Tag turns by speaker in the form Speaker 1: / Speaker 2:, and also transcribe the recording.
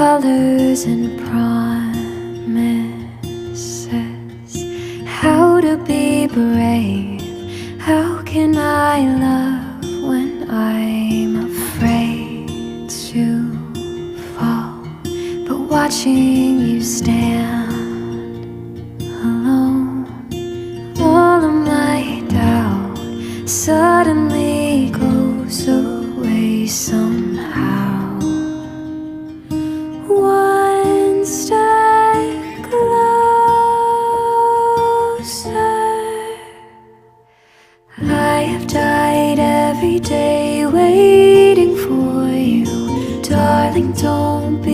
Speaker 1: colors and promises. How to be brave, how can I love when I'm afraid to fall? But watching you stand alone, all of my doubt suddenly goes away somehow. One step closer. I have died every day waiting for you. Darling, don't be